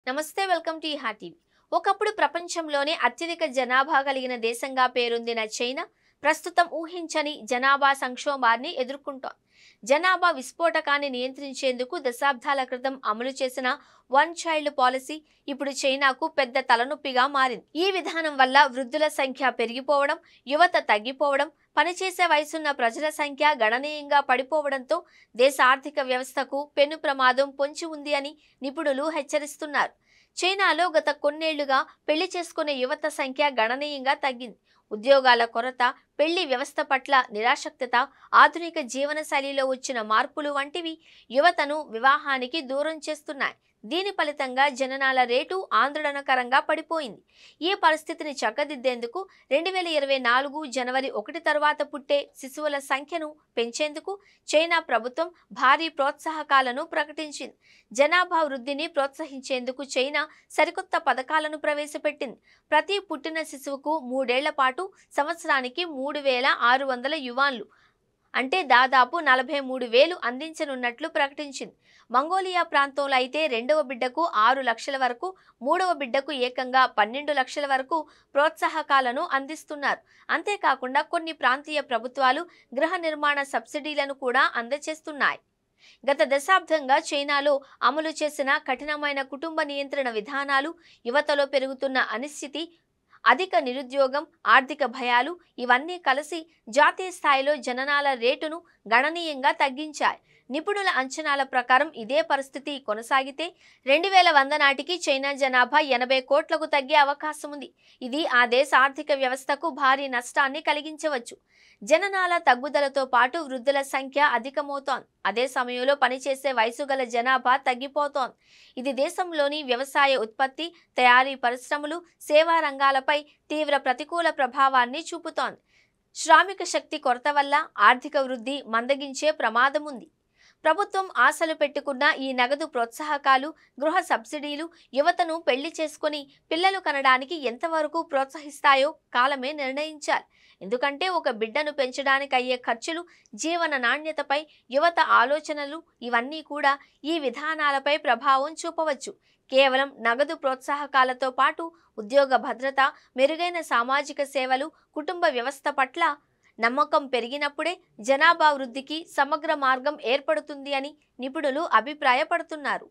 నమస్తే, welcome to ఈహా TV. ఒకప్పుడు ప్రపంచంలోనే అత్యధిక జనాభా కలిగిన దేశంగా పేరొందిన చైనా ప్రస్తుతం ఊహించని జనాభా సంక్షోభాన్ని ఎదుర్కొంటోంది. జనాభా విస్ఫోటకాన్ని నియంత్రించేందుకు దశాబ్దాల క్రితం అమలు చేసిన వన్ చైల్డ్ పాలసీ ఇప్పుడు చైనాకు పెద్ద తలనొప్పిగా మారింది. ఈ విధానం వల్ల వృద్ధుల సంఖ్య పెరిగిపోవడం, యువత తగ్గిపోవడం, పనిచేసే వయసున్న ప్రజల సంఖ్య గణనీయంగా పడిపోవడంతో దేశ ఆర్థిక వ్యవస్థకు పెను ప్రమాదం పొంచి ఉంది అని నిపుణులు హెచ్చరిస్తున్నారు. చైనాలో గత కొన్నేళ్లుగా పెళ్లి చేసుకునే యువత సంఖ్య గణనీయంగా తగ్గింది. ఉద్యోగాల కొరత, పెళ్లి వ్యవస్థ పట్ల నిరాసక్తత, ఆధునిక జీవన శైలిలో వచ్చిన మార్పులు వంటివి యువతను వివాహానికి దూరం చేస్తున్నాయి. దీని ఫలితంగా జననాల రేటు ఆందోళనకరంగా పడిపోయింది. ఈ పరిస్థితిని చక్కదిద్దేందుకు 2024 జనవరి 1 తర్వాత పుట్టే శిశువుల సంఖ్యను పెంచేందుకు చైనా ప్రభుత్వం భారీ ప్రోత్సాహకాలను ప్రకటించింది. జనాభా వృద్ధిని ప్రోత్సహించేందుకు చైనా సరికొత్త పథకాలను ప్రవేశపెట్టింది. ప్రతి పుట్టిన శిశువుకు 3 ఏళ్ల పాటు సంవత్సరానికి 3,600 యువాన్లు అంటే దాదాపు 43,000 అందించనున్నట్లు ప్రకటించింది. మంగోలియా ప్రాంతంలో అయితే రెండవ బిడ్డకు 6 లక్షల వరకు, మూడవ బిడ్డకు ఏకంగా 12 లక్షల వరకు ప్రోత్సాహకాలను అందిస్తున్నారు. అంతేకాకుండా కొన్ని ప్రాంతీయ ప్రభుత్వాలు గృహ నిర్మాణ సబ్సిడీలను కూడా అందజేస్తున్నాయి. గత దశాబ్దంగా చైనాలో అమలు చేసిన కఠినమైన కుటుంబ నియంత్రణ విధానాలు, యువతలో పెరుగుతున్న అనిశ్చితి, అధిక నిరుద్యోగం, ఆర్థిక భయాలు ఇవన్నీ కలిసి జాతీయ స్థాయిలో జననాల రేటును గణనీయంగా తగ్గించాయి. నిపుణుల అంచనాల ప్రకారం ఇదే పరిస్థితి కొనసాగితే 2100 నాటికి చైనా జనాభా 80 కోట్లకు తగ్గే అవకాశం ఉంది. ఇది ఆ దేశ ఆర్థిక వ్యవస్థకు భారీ నష్టాన్ని కలిగించవచ్చు. జననాల తగ్గుదలతో పాటు వృద్ధుల సంఖ్య అధికమవుతోంది. అదే సమయంలో పనిచేసే వయసు గల జనాభా తగ్గిపోతోంది. ఇది దేశంలోని వ్యవసాయ ఉత్పత్తి, తయారీ పరిశ్రమలు, సేవా రంగాలపై తీవ్ర ప్రతికూల ప్రభావాన్ని చూపుతోంది. శ్రామిక శక్తి కొరత వల్ల ఆర్థిక వృద్ధి మందగించే ప్రమాదం ఉంది. ప్రభుత్వం ఆశలు పెట్టుకున్న ఈ నగదు ప్రోత్సాహకాలు, గృహ సబ్సిడీలు యువతను పెళ్లి చేసుకుని పిల్లలు కనడానికి ఎంతవరకు ప్రోత్సహిస్తాయో కాలమే నిర్ణయించాలి. ఎందుకంటే ఒక బిడ్డను పెంచడానికి అయ్యే ఖర్చులు, జీవన నాణ్యతపై యువత ఆలోచనలు ఇవన్నీ కూడా ఈ విధానాలపై ప్రభావం చూపవచ్చు. కేవలం నగదు ప్రోత్సాహకాలతో పాటు ఉద్యోగ భద్రత, మెరుగైన సామాజిక సేవలు, కుటుంబ వ్యవస్థ పట్ల నమ్మకం పెరిగినప్పుడే జనాభా వృద్ధికి సమగ్ర మార్గం ఏర్పడుతుంది అని నిపుణులు అభిప్రాయపడుతున్నారు.